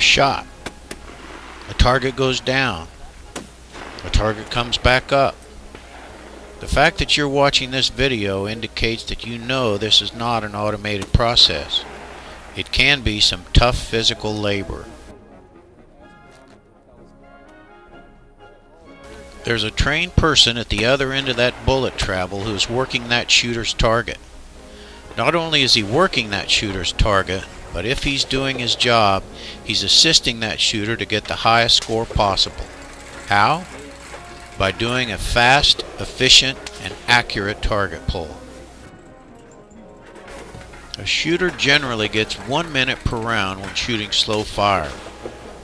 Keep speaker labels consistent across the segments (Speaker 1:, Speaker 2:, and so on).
Speaker 1: shot. A target goes down. A target comes back up. The fact that you're watching this video indicates that you know this is not an automated process. It can be some tough physical labor. There's a trained person at the other end of that bullet travel who's working that shooter's target. Not only is he working that shooter's target, but if he's doing his job, he's assisting that shooter to get the highest score possible. How? By doing a fast, efficient, and accurate target pull. A shooter generally gets 1 minute per round when shooting slow fire.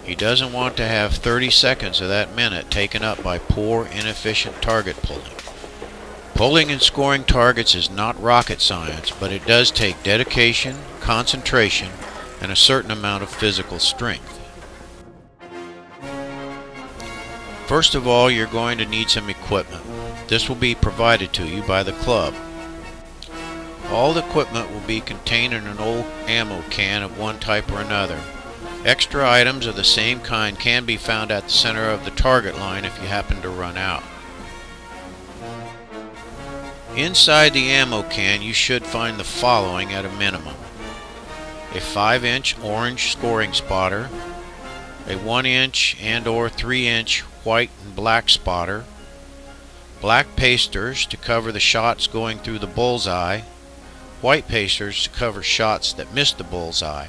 Speaker 1: He doesn't want to have 30 seconds of that minute taken up by poor, inefficient target pulling. Pulling and scoring targets is not rocket science, but it does take dedication, concentration, and a certain amount of physical strength. First of all, you're going to need some equipment. This will be provided to you by the club. All the equipment will be contained in an old ammo can of one type or another. Extra items of the same kind can be found at the center of the target line if you happen to run out. Inside the ammo can you should find the following at a minimum: a 5-inch orange scoring spotter, a 1-inch and or 3-inch white and black spotter, black pasters to cover the shots going through the bullseye, white pasters to cover shots that miss the bullseye,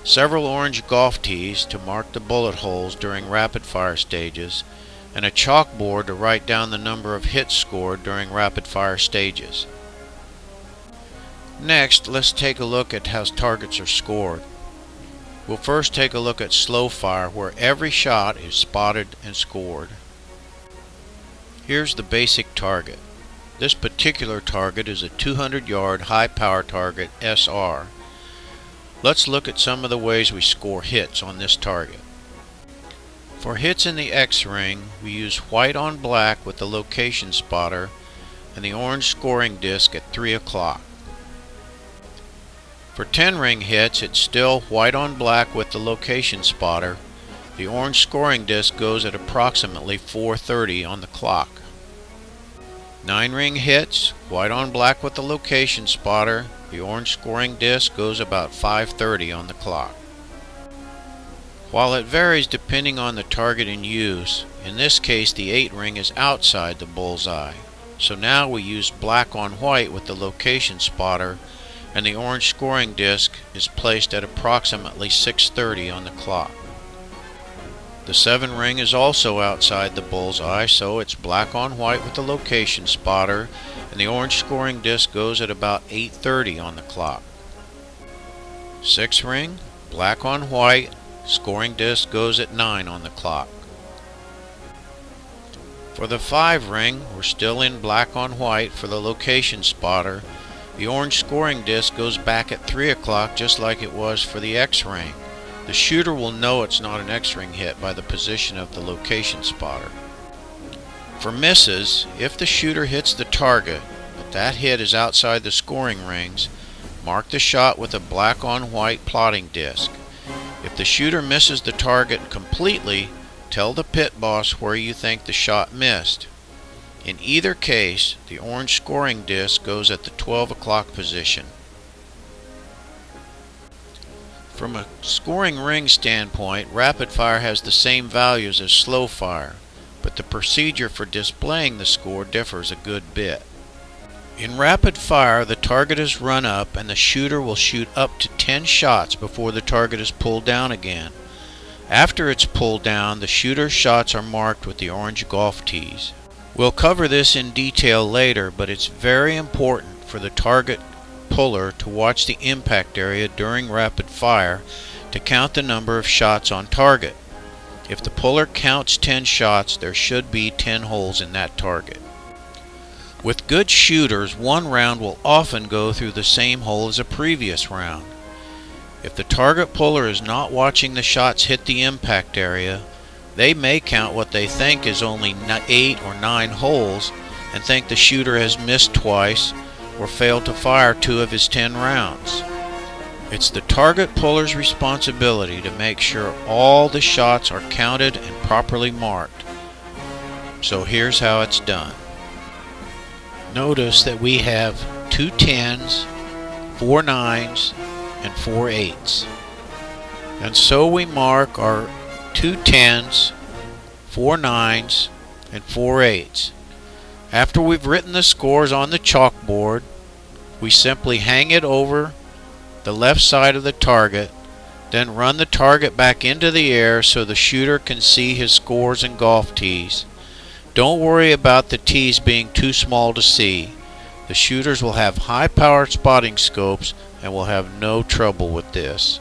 Speaker 1: several orange golf tees to mark the bullet holes during rapid fire stages, and a chalkboard to write down the number of hits scored during rapid fire stages. Next, let's take a look at how targets are scored. We'll first take a look at slow fire, where every shot is spotted and scored. Here's the basic target. This particular target is a 200-yard high-power target SR. Let's look at some of the ways we score hits on this target. For hits in the X-ring, we use white on black with the location spotter and the orange scoring disc at 3 o'clock. For 10-ring hits, it's still white on black with the location spotter. The orange scoring disc goes at approximately 4:30 on the clock. 9-ring hits, white on black with the location spotter. The orange scoring disc goes about 5:30 on the clock. While it varies depending on the target in use, in this case the 8-ring is outside the bullseye. So now we use black on white with the location spotter, and the orange scoring disc is placed at approximately 6:30 on the clock. The 7-ring is also outside the bullseye, so it's black on white with the location spotter, and the orange scoring disc goes at about 8:30 on the clock. 6-ring, black on white, scoring disc goes at 9 on the clock. For the 5-ring, we're still in black on white for the location spotter. The orange scoring disc goes back at 3 o'clock just like it was for the X-ring. The shooter will know it's not an X-ring hit by the position of the location spotter. For misses, if the shooter hits the target, but that hit is outside the scoring rings, mark the shot with a black on white plotting disc. If the shooter misses the target completely, tell the pit boss where you think the shot missed. In either case, the orange scoring disc goes at the 12 o'clock position. From a scoring ring standpoint, rapid fire has the same values as slow fire, but the procedure for displaying the score differs a good bit. In rapid fire, the target is run up and the shooter will shoot up to 10 shots before the target is pulled down again. After it's pulled down, the shooter's shots are marked with the orange golf tees. We'll cover this in detail later, but it's very important for the target puller to watch the impact area during rapid fire to count the number of shots on target. If the puller counts 10 shots, there should be 10 holes in that target. With good shooters, one round will often go through the same hole as a previous round. If the target puller is not watching the shots hit the impact area, they may count what they think is only 8 or 9 holes and think the shooter has missed twice or failed to fire 2 of his 10 rounds. It's the target puller's responsibility to make sure all the shots are counted and properly marked. So here's how it's done. Notice that we have 2 10s, 4 9s, and 4 8s. And so we mark our 2 10s, 4 9s, and 4 8s. After we've written the scores on the chalkboard, we simply hang it over the left side of the target, then run the target back into the air so the shooter can see his scores and golf tees. Don't worry about the tees being too small to see. The shooters will have high-powered spotting scopes and will have no trouble with this.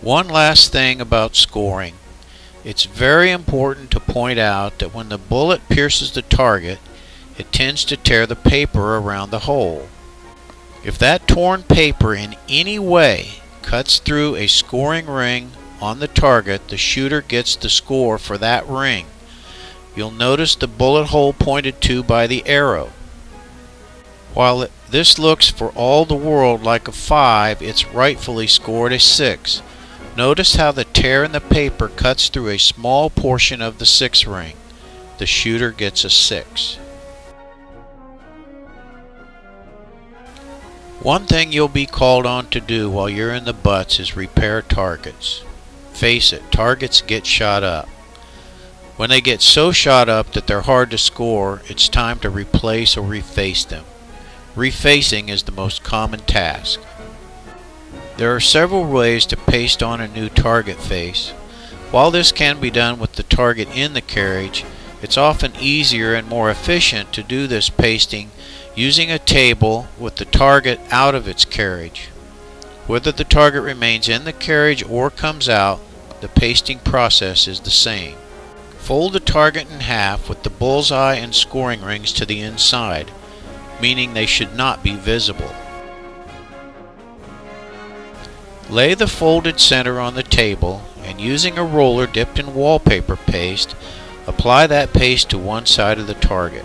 Speaker 1: One last thing about scoring. It's very important to point out that when the bullet pierces the target, it tends to tear the paper around the hole. If that torn paper in any way cuts through a scoring ring on the target, the shooter gets the score for that ring. You'll notice the bullet hole pointed to by the arrow. While this looks for all the world like a 5, it's rightfully scored a 6. Notice how the tear in the paper cuts through a small portion of the 6 ring. The shooter gets a 6. One thing you'll be called on to do while you're in the butts is repair targets. Face it, targets get shot up. When they get so shot up that they're hard to score, it's time to replace or reface them. Refacing is the most common task. There are several ways to paste on a new target face. While this can be done with the target in the carriage, it's often easier and more efficient to do this pasting using a table with the target out of its carriage. Whether the target remains in the carriage or comes out, the pasting process is the same. Fold the target in half with the bullseye and scoring rings to the inside, meaning they should not be visible. Lay the folded center on the table and using a roller dipped in wallpaper paste, apply that paste to one side of the target.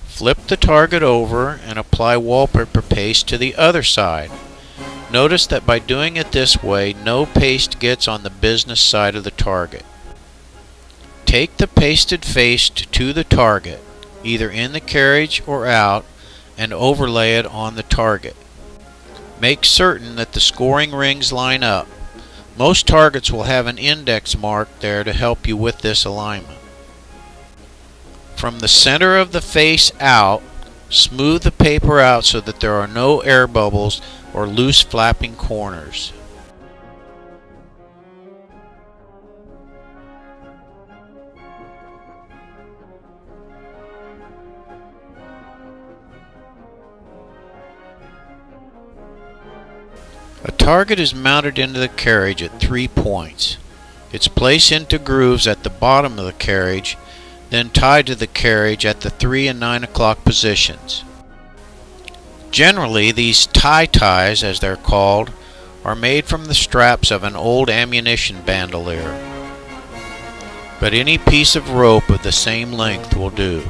Speaker 1: Flip the target over and apply wallpaper paste to the other side. Notice that by doing it this way, no paste gets on the business side of the target. Take the pasted face to the target, either in the carriage or out, and overlay it on the target. Make certain that the scoring rings line up. Most targets will have an index mark there to help you with this alignment. From the center of the face out, smooth the paper out so that there are no air bubbles or loose flapping corners. A target is mounted into the carriage at 3 points. It's placed into grooves at the bottom of the carriage, then tied to the carriage at the 3 and 9 o'clock positions. Generally, these ties, as they're called, are made from the straps of an old ammunition bandolier. But any piece of rope of the same length will do.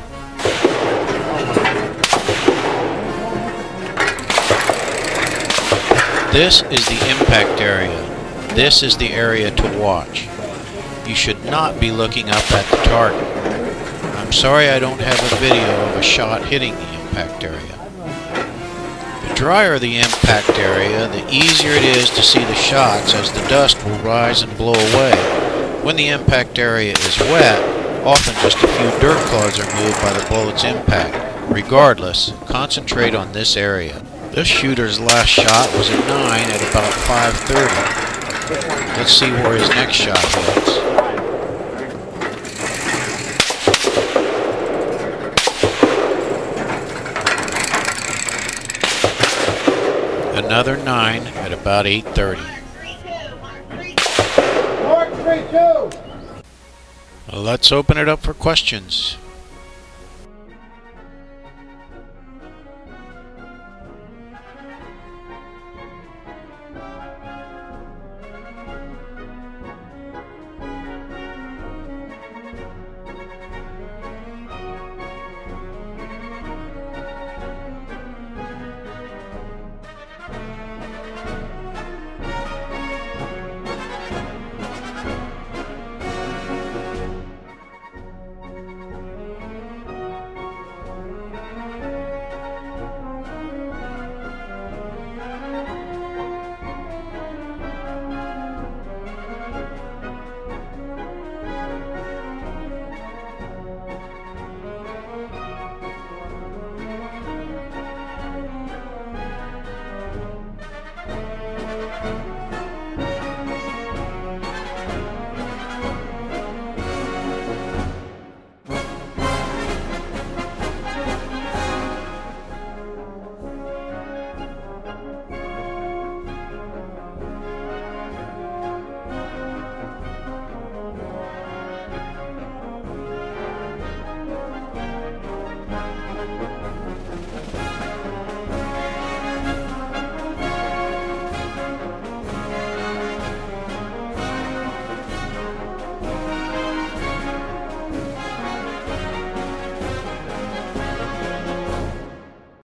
Speaker 1: This is the impact area. This is the area to watch. You should not be looking up at the target. I'm sorry I don't have a video of a shot hitting the impact area. The drier the impact area, the easier it is to see the shots as the dust will rise and blow away. When the impact area is wet, often just a few dirt clods are moved by the bullet's impact. Regardless, concentrate on this area. This shooter's last shot was a 9 at about 5:30. Let's see where his next shot hits. Another 9 at about 8:30. Let's open it up for questions.